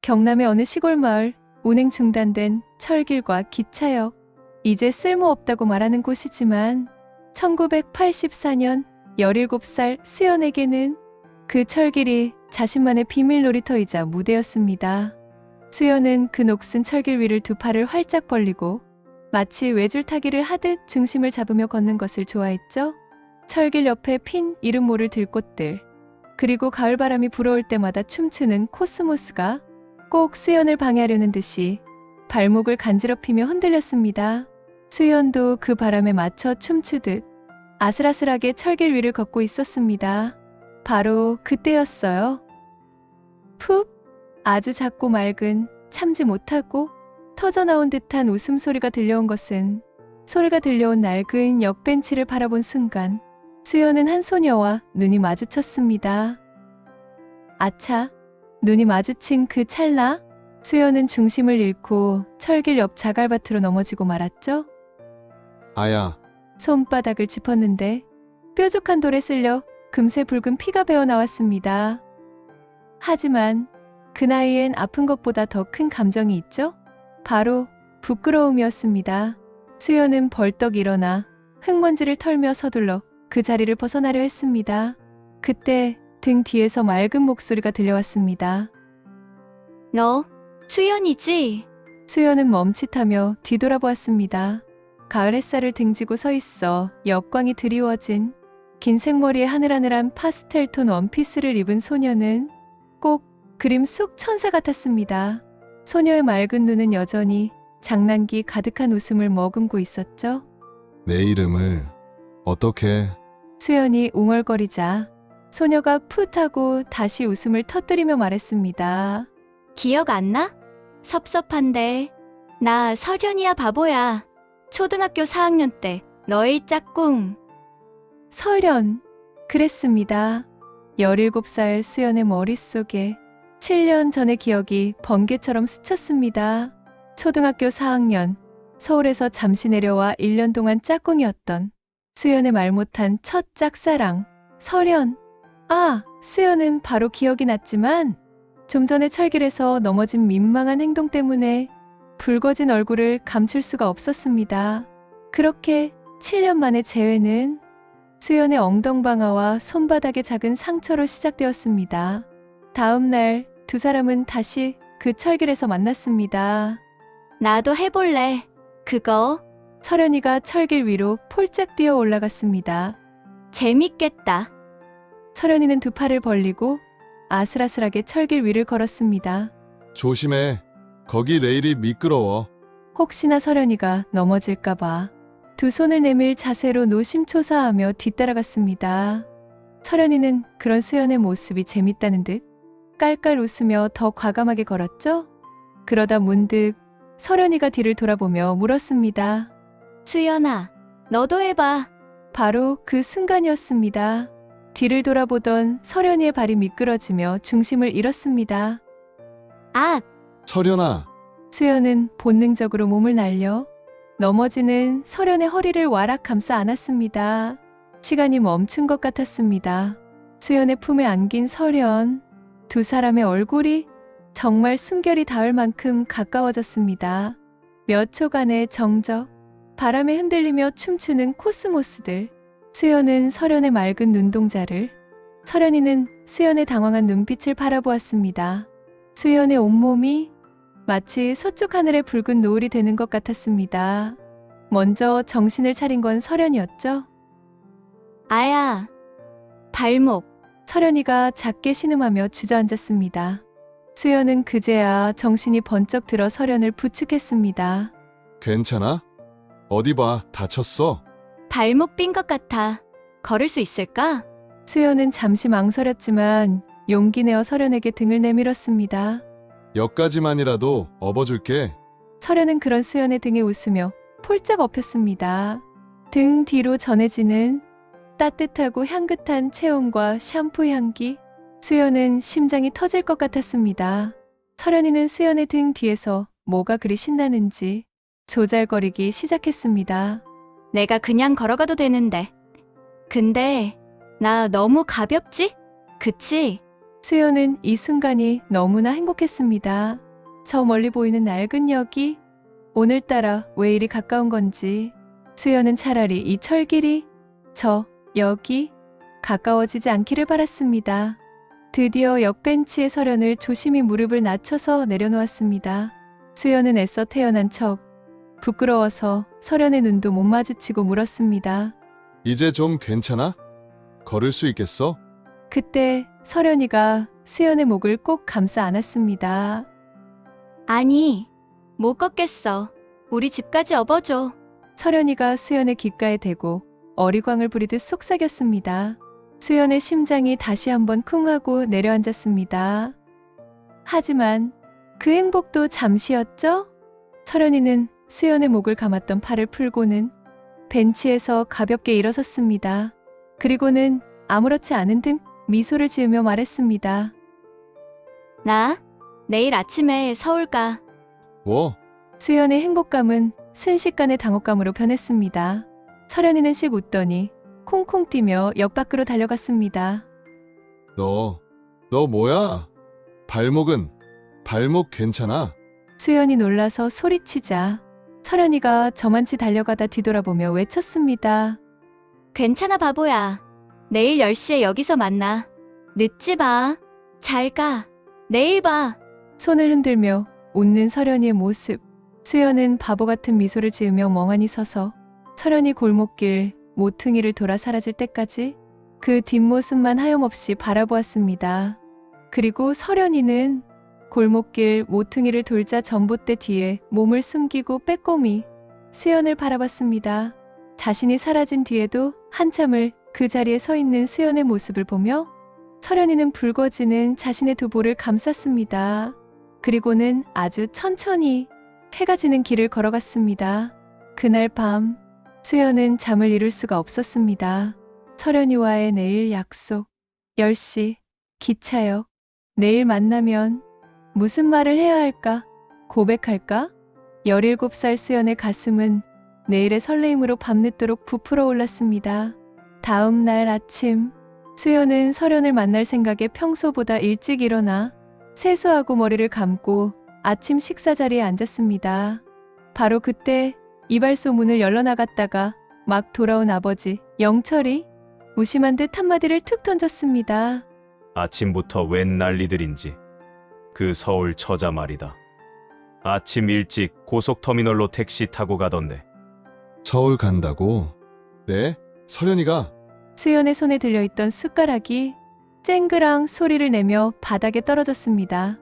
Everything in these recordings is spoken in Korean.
경남의 어느 시골 마을, 운행 중단된 철길과 기차역, 이제 쓸모없다고 말하는 곳이지만 1984년 17살 수연에게는 그 철길이 자신만의 비밀 놀이터이자 무대였습니다. 수연은 그 녹슨 철길 위를 두 팔을 활짝 벌리고 마치 외줄타기를 하듯 중심을 잡으며 걷는 것을 좋아했죠. 철길 옆에 핀 이름 모를 들꽃들, 그리고 가을바람이 불어올 때마다 춤추는 코스모스가 꼭 수연을 방해하려는 듯이 발목을 간지럽히며 흔들렸습니다. 수연도 그 바람에 맞춰 춤추듯 아슬아슬하게 철길 위를 걷고 있었습니다. 바로 그때였어요. 푹! 아주 작고 맑은, 참지 못하고 터져나온 듯한 웃음소리가 들려온 것은 소리가 들려온 낡은 역벤치를 바라본 순간 수연은 한 소녀와 눈이 마주쳤습니다. 아차! 눈이 마주친 그 찰나 수연은 중심을 잃고 철길 옆 자갈밭으로 넘어지고 말았죠. 아야, 손바닥을 짚었는데 뾰족한 돌에 쓸려 금세 붉은 피가 배어 나왔습니다. 하지만 그 나이엔 아픈 것보다 더 큰 감정이 있죠? 바로 부끄러움이었습니다. 수연은 벌떡 일어나 흙먼지를 털며 서둘러 그 자리를 벗어나려 했습니다. 그때 등 뒤에서 맑은 목소리가 들려왔습니다. 너 수연이지? 수연은 멈칫하며 뒤돌아보았습니다. 가을 햇살을 등지고 서 있어 역광이 드리워진 긴 생머리에 하늘하늘한 파스텔톤 원피스를 입은 소녀는 꼭 그림 속 천사 같았습니다. 소녀의 맑은 눈은 여전히 장난기 가득한 웃음을 머금고 있었죠. 내 이름을 어떻게? 수연이 웅얼거리자 소녀가 풋하고 다시 웃음을 터뜨리며 말했습니다. 기억 안 나? 섭섭한데. 나 설현이야 바보야. 초등학교 4학년 때 너의 짝꿍. 설현. 그랬습니다. 17살 수연의 머릿속에 7년 전의 기억이 번개처럼 스쳤습니다. 초등학교 4학년, 서울에서 잠시 내려와 1년 동안 짝꿍이었던 수연의 말 못한 첫 짝사랑, 설현. 아, 수연은 바로 기억이 났지만 좀 전에 철길에서 넘어진 민망한 행동 때문에 붉어진 얼굴을 감출 수가 없었습니다. 그렇게 7년 만의 재회는 수연의 엉덩방아와 손바닥의 작은 상처로 시작되었습니다. 다음 날 두 사람은 다시 그 철길에서 만났습니다. 나도 해볼래. 그거 설현이가 철길 위로 폴짝 뛰어 올라갔습니다. 재밌겠다. 설현이는 두 팔을 벌리고 아슬아슬하게 철길 위를 걸었습니다. 조심해. 거기 레일이 미끄러워. 혹시나 설현이가 넘어질까봐 두 손을 내밀 자세로 노심초사하며 뒤따라갔습니다. 설현이는 그런 수연의 모습이 재밌다는 듯 깔깔 웃으며 더 과감하게 걸었죠? 그러다 문득 설현이가 뒤를 돌아보며 물었습니다. 수연아, 너도 해봐. 바로 그 순간이었습니다. 뒤를 돌아보던 설현이의 발이 미끄러지며 중심을 잃었습니다. 아, 철현아, 수연은 본능적으로 몸을 날려 넘어지는 설현의 허리를 와락 감싸 안았습니다. 시간이 멈춘 것 같았습니다. 수연의 품에 안긴 설현, 두 사람의 얼굴이 정말 숨결이 닿을 만큼 가까워졌습니다. 몇 초간의 정적, 바람에 흔들리며 춤추는 코스모스들, 수연은 설현의 맑은 눈동자를, 설현이는 수연의 당황한 눈빛을 바라보았습니다. 수연의 온몸이 마치 서쪽 하늘의 붉은 노을이 되는 것 같았습니다. 먼저 정신을 차린 건 설현이었죠. 아야. 발목. 설현이가 작게 신음하며 주저앉았습니다. 수연은 그제야 정신이 번쩍 들어 설현을 부축했습니다. 괜찮아? 어디 봐, 다쳤어? 발목 삔 것 같아. 걸을 수 있을까? 수연은 잠시 망설였지만 용기 내어 설현에게 등을 내밀었습니다. 여기까지만이라도 업어줄게. 설현은 그런 수연의 등에 웃으며 폴짝 엎였습니다. 등 뒤로 전해지는 따뜻하고 향긋한 체온과 샴푸 향기. 수연은 심장이 터질 것 같았습니다. 설현이는 수연의 등 뒤에서 뭐가 그리 신나는지 조잘거리기 시작했습니다. 내가 그냥 걸어가도 되는데. 근데 나 너무 가볍지? 그치? 수연은 이 순간이 너무나 행복했습니다. 저 멀리 보이는 낡은 역이 오늘따라 왜 이리 가까운 건지 수연은 차라리 이 철길이 저 역이 가까워지지 않기를 바랐습니다. 드디어 역벤치에 서련을 조심히 무릎을 낮춰서 내려놓았습니다. 수연은 애써 태어난 척 부끄러워서 서련의 눈도 못 마주치고 물었습니다. 이제 좀 괜찮아? 걸을 수 있겠어? 그때 서련이가 수연의 목을 꼭 감싸 안았습니다. 아니, 못 걷겠어. 우리 집까지 업어줘. 서련이가 수연의 귓가에 대고 어리광을 부리듯 속삭였습니다. 수연의 심장이 다시 한번 쿵 하고 내려앉았습니다. 하지만 그 행복도 잠시였죠? 서련이는 수연의 목을 감았던 팔을 풀고는 벤치에서 가볍게 일어섰습니다. 그리고는 아무렇지 않은 듯 미소를 지으며 말했습니다. 나 내일 아침에 서울 가. 뭐? 수연의 행복감은 순식간에 당혹감으로 변했습니다. 서련이는 씩 웃더니 콩콩 뛰며 역 밖으로 달려갔습니다. 너 뭐야? 발목 괜찮아? 수연이 놀라서 소리치자 서련이가 저만치 달려가다 뒤돌아보며 외쳤습니다. 괜찮아, 바보야. 내일 10시에 여기서 만나. 늦지 마. 잘 가. 내일 봐. 손을 흔들며 웃는 서련이의 모습. 수연은 바보 같은 미소를 지으며 멍하니 서서 서련이 골목길 모퉁이를 돌아 사라질 때까지 그 뒷모습만 하염없이 바라보았습니다. 그리고 서련이는 골목길 모퉁이를 돌자 전봇대 뒤에 몸을 숨기고 빼꼼히 수연을 바라봤습니다. 자신이 사라진 뒤에도 한참을 그 자리에 서 있는 수연의 모습을 보며 서련이는 붉어지는 자신의 두 볼을 감쌌습니다. 그리고는 아주 천천히 해가 지는 길을 걸어갔습니다. 그날 밤 수연은 잠을 이룰 수가 없었습니다. 서련이와의 내일 약속 10시 기차역. 내일 만나면 무슨 말을 해야 할까? 고백할까? 17살 수연의 가슴은 내일의 설레임으로 밤늦도록 부풀어 올랐습니다. 다음 날 아침 수연은 서련을 만날 생각에 평소보다 일찍 일어나 세수하고 머리를 감고 아침 식사 자리에 앉았습니다. 바로 그때 이발소 문을 열러나갔다가 막 돌아온 아버지 영철이 무심한 듯 한마디를 툭 던졌습니다. 아침부터 웬 난리들인지. 그 서울 처자 말이다. 아침 일찍 고속터미널로 택시 타고 가던데. 서울 간다고? 네? 서련이가? 수연의 손에 들려있던 숟가락이 쨍그랑 소리를 내며 바닥에 떨어졌습니다.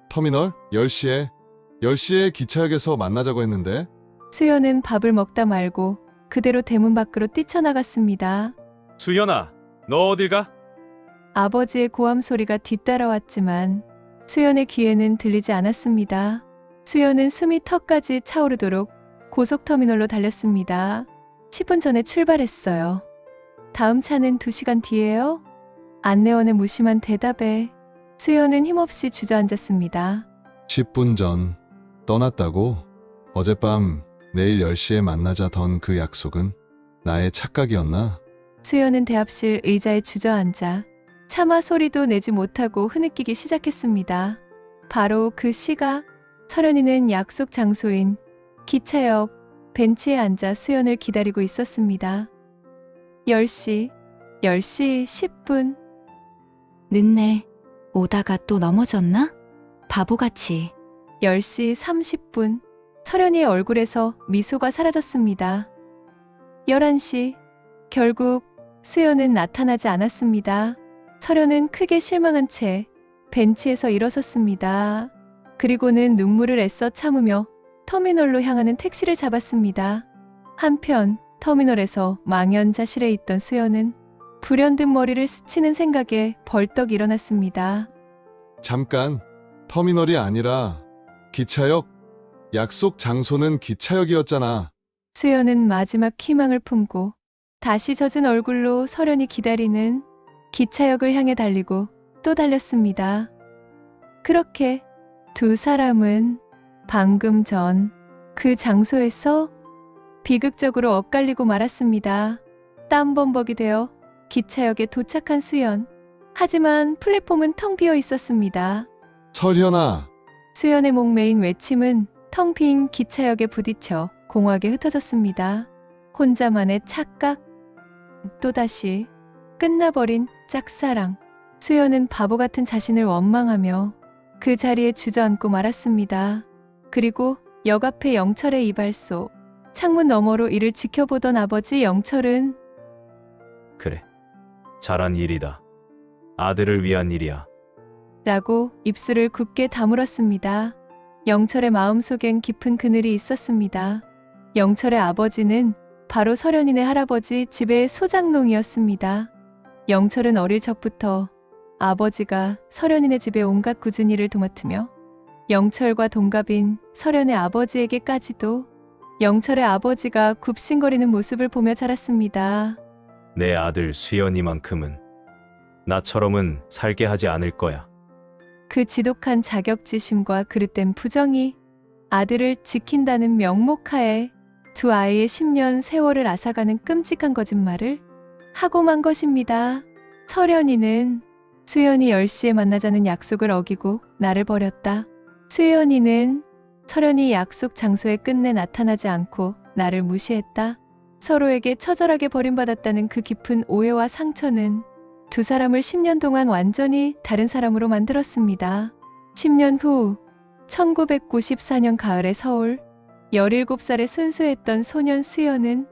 터미널? 10시에 기차역에서 만나자고 했는데? 수연은 밥을 먹다 말고 그대로 대문 밖으로 뛰쳐나갔습니다. 수연아, 너 어딜 가? 아버지의 고함 소리가 뒤따라왔지만 수연의 귀에는 들리지 않았습니다. 수연은 숨이 턱까지 차오르도록 고속터미널로 달렸습니다. 10분 전에 출발했어요. 다음 차는 2시간 뒤에요? 안내원의 무심한 대답에 수연은 힘없이 주저앉았습니다. 10분 전 떠났다고? 어젯밤 내일 10시에 만나자던 그 약속은 나의 착각이었나? 수연은 대합실 의자에 주저앉아 차마 소리도 내지 못하고 흐느끼기 시작했습니다. 바로 그 시각 서련이는 약속 장소인 기차역 벤치에 앉아 수연을 기다리고 있었습니다. 10시 10분. 늦네. 오다가 또 넘어졌나? 바보같이. 10시 30분. 서련이의 얼굴에서 미소가 사라졌습니다. 11시. 결국 수연은 나타나지 않았습니다. 서련은 크게 실망한 채 벤치에서 일어섰습니다. 그리고는 눈물을 애써 참으며 터미널로 향하는 택시를 잡았습니다. 한편 터미널에서 망연자실해 있던 수연은 불현듯 머리를 스치는 생각에 벌떡 일어났습니다. 잠깐, 터미널이 아니라 기차역? 약속 장소는 기차역이었잖아. 수연은 마지막 희망을 품고 다시 젖은 얼굴로 서련이 기다리는 기차역을 향해 달리고 또 달렸습니다. 그렇게 두 사람은 방금 전 그 장소에서 비극적으로 엇갈리고 말았습니다. 땀범벅이 되어 기차역에 도착한 수연. 하지만 플랫폼은 텅 비어 있었습니다. 설현아, 수연의 목매인 외침은 텅 빈 기차역에 부딪혀 공허하게 흩어졌습니다. 혼자만의 착각, 또다시 끝나버린 짝사랑. 수연은 바보 같은 자신을 원망하며 그 자리에 주저앉고 말았습니다. 그리고 역 앞에 영철의 이발소, 창문 너머로 이를 지켜보던 아버지 영철은 그래. 잘한 일이다. 아들을 위한 일이야. 라고 입술을 굳게 다물었습니다. 영철의 마음속엔 깊은 그늘이 있었습니다. 영철의 아버지는 바로 설현이네 할아버지 집의 소장농이었습니다. 영철은 어릴 적부터 아버지가 설현이네 집에 온갖 굳은 일을 도맡으며 영철과 동갑인 설현의 아버지에게까지도 영철의 아버지가 굽신거리는 모습을 보며 자랐습니다. 내 아들 수연이만큼은 나처럼은 살게 하지 않을 거야. 그 지독한 자격지심과 그릇된 부정이 아들을 지킨다는 명목하에 두 아이의 10년 세월을 앗아가는 끔찍한 거짓말을 하고 만 것입니다. 설현이는 수연이 10시에 만나자는 약속을 어기고 나를 버렸다. 수연이는 설현이 약속 장소에 끝내 나타나지 않고 나를 무시했다. 서로에게 처절하게 버림받았다는 그 깊은 오해와 상처는 두 사람을 10년 동안 완전히 다른 사람으로 만들었습니다. 10년 후 1994년 가을의 서울, 17살의 순수했던 소년 수연은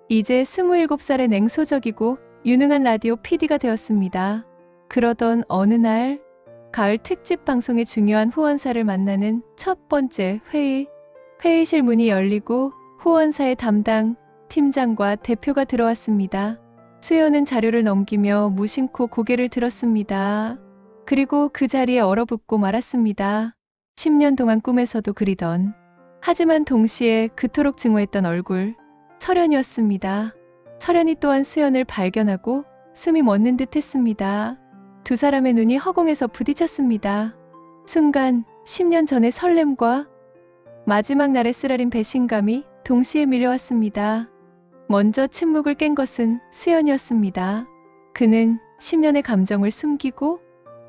이제 27살의 냉소적이고 유능한 라디오 PD가 되었습니다. 그러던 어느 날 가을 특집 방송의 중요한 후원사를 만나는 첫 번째 회의실 문이 열리고 후원사의 담당 팀장과 대표가 들어왔습니다. 수연은 자료를 넘기며 무심코 고개를 들었습니다. 그리고 그 자리에 얼어붙고 말았습니다. 10년 동안 꿈에서도 그리던, 하지만 동시에 그토록 증오했던 얼굴, 설현이었습니다. 설현이 또한 수연을 발견하고 숨이 멎는 듯 했습니다. 두 사람의 눈이 허공에서 부딪혔습니다. 순간 10년 전의 설렘과 마지막 날의 쓰라린 배신감이 동시에 밀려왔습니다. 먼저 침묵을 깬 것은 수연이었습니다. 그는 10년의 감정을 숨기고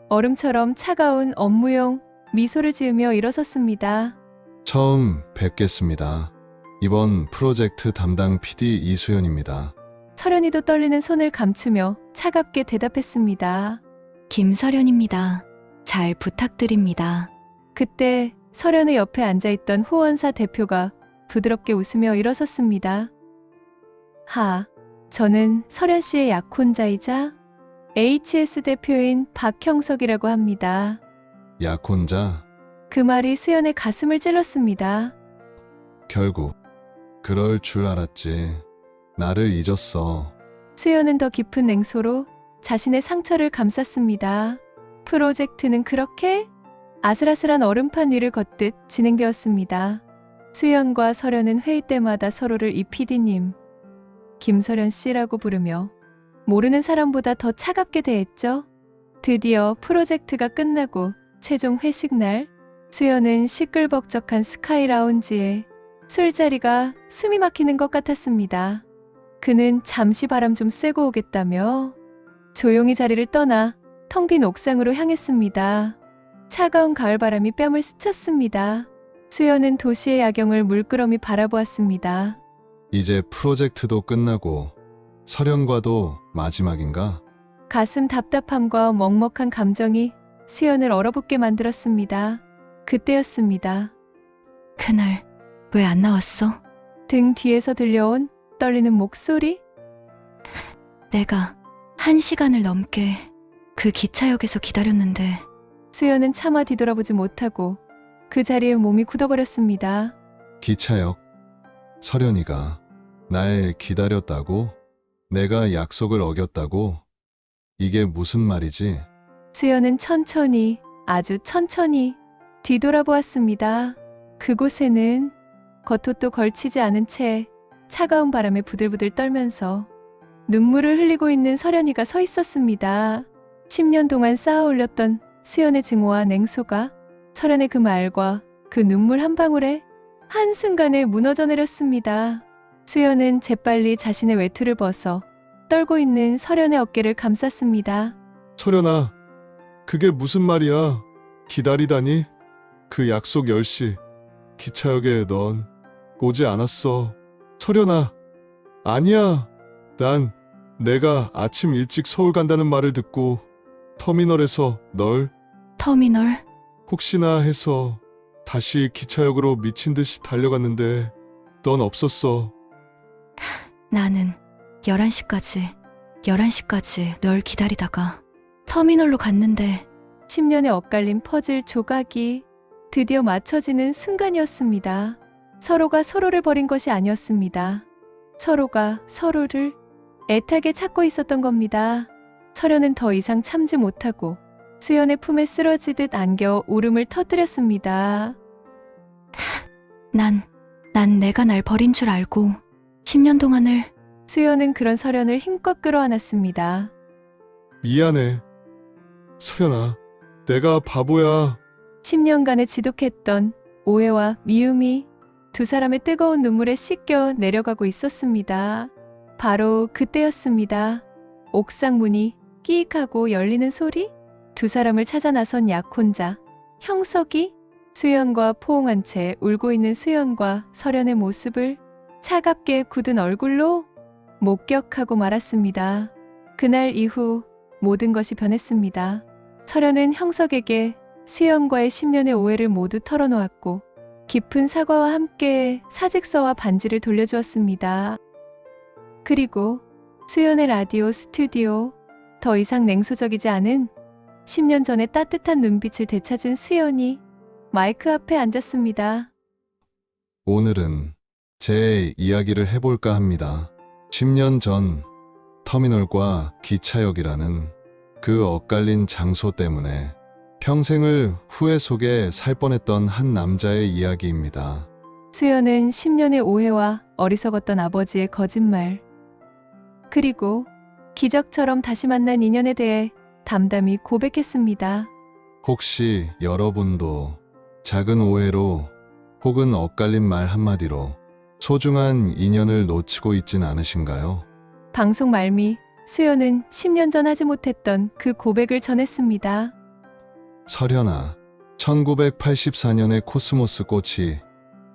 얼음처럼 차가운 업무용 미소를 지으며 일어섰습니다. 처음 뵙겠습니다. 이번 프로젝트 담당 PD 이수연입니다. 설현이도 떨리는 손을 감추며 차갑게 대답했습니다. 김설현입니다. 잘 부탁드립니다. 그때 설현의 옆에 앉아있던 후원사 대표가 부드럽게 웃으며 일어섰습니다. 저는 설현 씨의 약혼자이자 HS 대표인 박형석이라고 합니다. 약혼자? 그 말이 수연의 가슴을 찔렀습니다. 결국 그럴 줄 알았지. 나를 잊었어. 수연은 더 깊은 냉소로 자신의 상처를 감쌌습니다. 프로젝트는 그렇게 아슬아슬한 얼음판 위를 걷듯 진행되었습니다. 수연과 설현은 회의 때마다 서로를 이 PD님, 김설현 씨라고 부르며 모르는 사람보다 더 차갑게 대했죠. 드디어 프로젝트가 끝나고 최종 회식 날, 수연은 시끌벅적한 스카이 라운지에 술자리가 숨이 막히는 것 같았습니다. 그는 잠시 바람 좀 쐬고 오겠다며 조용히 자리를 떠나 텅 빈 옥상으로 향했습니다. 차가운 가을바람이 뺨을 스쳤습니다. 수연은 도시의 야경을 물끄러미 바라보았습니다. 이제 프로젝트도 끝나고 설현과도 마지막인가? 가슴 답답함과 먹먹한 감정이 수연을 얼어붙게 만들었습니다. 그때였습니다. 그날 왜 안 나왔어? 등 뒤에서 들려온 떨리는 목소리? 내가 1시간을 넘게 그 기차역에서 기다렸는데. 수연은 차마 뒤돌아보지 못하고 그 자리에 몸이 굳어버렸습니다. 기차역. 설현이가 날 기다렸다고? 내가 약속을 어겼다고? 이게 무슨 말이지? 수연은 천천히, 아주 천천히 뒤돌아보았습니다. 그곳에는 겉옷도 걸치지 않은 채 차가운 바람에 부들부들 떨면서 눈물을 흘리고 있는 설현이가 서 있었습니다. 10년 동안 쌓아 올렸던 수연의 증오와 냉소가 설현의 그 말과 그 눈물 한 방울에 한순간에 무너져 내렸습니다. 수연은 재빨리 자신의 외투를 벗어 떨고 있는 설현의 어깨를 감쌌습니다. 설연아, 그게 무슨 말이야? 기다리다니? 그 약속 10시 기차역에 넌 오지 않았어. 설연아, 아니야. 난 내가 아침 일찍 서울 간다는 말을 듣고 터미널에서 널 터미널? 혹시나 해서 다시 기차역으로 미친 듯이 달려갔는데 넌 없었어. 나는 11시까지 널 기다리다가 터미널로 갔는데 10년의 엇갈린 퍼즐 조각이 드디어 맞춰지는 순간이었습니다. 서로가 서로를 버린 것이 아니었습니다. 서로가 서로를 애타게 찾고 있었던 겁니다. 설연은 더 이상 참지 못하고 수연의 품에 쓰러지듯 안겨 울음을 터뜨렸습니다. 난 내가 날 버린 줄 알고 10년 동안을 수연은 그런 설연을 힘껏 끌어안았습니다. 미안해. 설연아, 내가 바보야. 10년간의 지독했던 오해와 미움이 두 사람의 뜨거운 눈물에 씻겨 내려가고 있었습니다. 바로 그때였습니다. 옥상 문이 끼익하고 열리는 소리? 두 사람을 찾아 나선 약혼자, 형석이 수연과 포옹한 채 울고 있는 수연과 설연의 모습을 차갑게 굳은 얼굴로 목격하고 말았습니다. 그날 이후 모든 것이 변했습니다. 설연은 형석에게 수연과의 10년의 오해를 모두 털어놓았고 깊은 사과와 함께 사직서와 반지를 돌려주었습니다. 그리고 수연의 라디오 스튜디오, 더 이상 냉소적이지 않은 10년 전의 따뜻한 눈빛을 되찾은 수연이 마이크 앞에 앉았습니다. 오늘은 제 이야기를 해볼까 합니다. 10년 전 터미널과 기차역이라는 그 엇갈린 장소 때문에 평생을 후회 속에 살 뻔했던 한 남자의 이야기입니다. 수연은 10년의 오해와 어리석었던 아버지의 거짓말, 그리고 기적처럼 다시 만난 인연에 대해 담담히 고백했습니다. 혹시 여러분도 작은 오해로 혹은 엇갈린 말 한마디로 소중한 인연을 놓치고 있진 않으신가요? 방송 말미 수연은 10년 전 하지 못했던 그 고백을 전했습니다. 설연아, 1984년의 코스모스 꽃이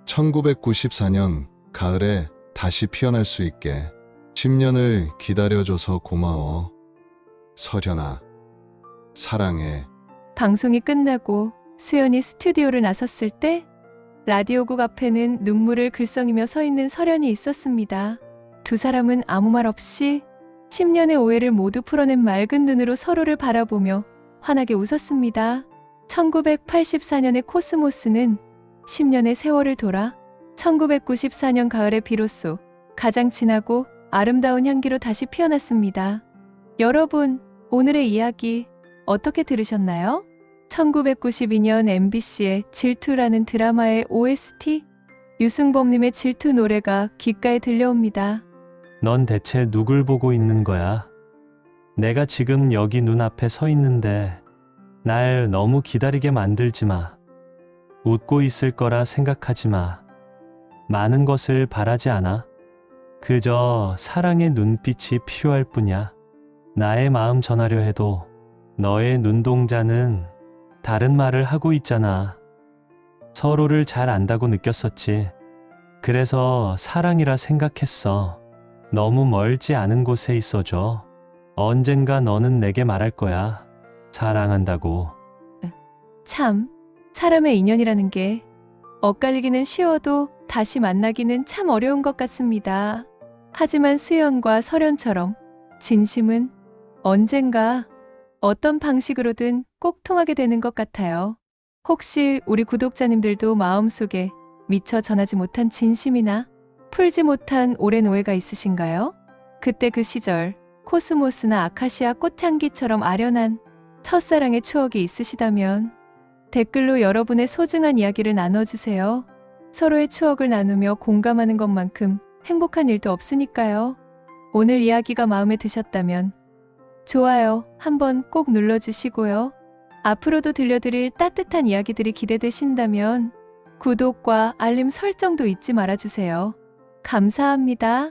1994년 가을에 다시 피어날 수 있게 10년을 기다려줘서 고마워. 설연아, 사랑해. 방송이 끝나고 수연이 스튜디오를 나섰을 때 라디오국 앞에는 눈물을 글썽이며 서 있는 설연이 있었습니다. 두 사람은 아무 말 없이 10년의 오해를 모두 풀어낸 맑은 눈으로 서로를 바라보며 환하게 웃었습니다. 1984년의 코스모스는 10년의 세월을 돌아 1994년 가을에 비로소 가장 진하고 아름다운 향기로 다시 피어났습니다. 여러분, 오늘의 이야기 어떻게 들으셨나요? 1992년 MBC의 질투라는 드라마의 OST, 유승범님의 질투 노래가 귓가에 들려옵니다. 넌 대체 누굴 보고 있는 거야? 내가 지금 여기 눈앞에 서 있는데 날 너무 기다리게 만들지 마. 웃고 있을 거라 생각하지 마. 많은 것을 바라지 않아. 그저 사랑의 눈빛이 필요할 뿐이야. 나의 마음 전하려 해도 너의 눈동자는 다른 말을 하고 있잖아. 서로를 잘 안다고 느꼈었지. 그래서 사랑이라 생각했어. 너무 멀지 않은 곳에 있어줘. 언젠가 너는 내게 말할 거야. 사랑한다고. 참, 사람의 인연이라는 게 엇갈리기는 쉬워도 다시 만나기는 참 어려운 것 같습니다. 하지만 수연과 설연처럼 진심은 언젠가 어떤 방식으로든 꼭 통하게 되는 것 같아요. 혹시 우리 구독자님들도 마음속에 미처 전하지 못한 진심이나 풀지 못한 오랜 오해가 있으신가요? 그때 그 시절 코스모스나 아카시아 꽃향기처럼 아련한 첫사랑의 추억이 있으시다면 댓글로 여러분의 소중한 이야기를 나눠주세요. 서로의 추억을 나누며 공감하는 것만큼 행복한 일도 없으니까요. 오늘 이야기가 마음에 드셨다면 좋아요 한번 꼭 눌러주시고요. 앞으로도 들려드릴 따뜻한 이야기들이 기대되신다면 구독과 알림 설정도 잊지 말아주세요. 감사합니다.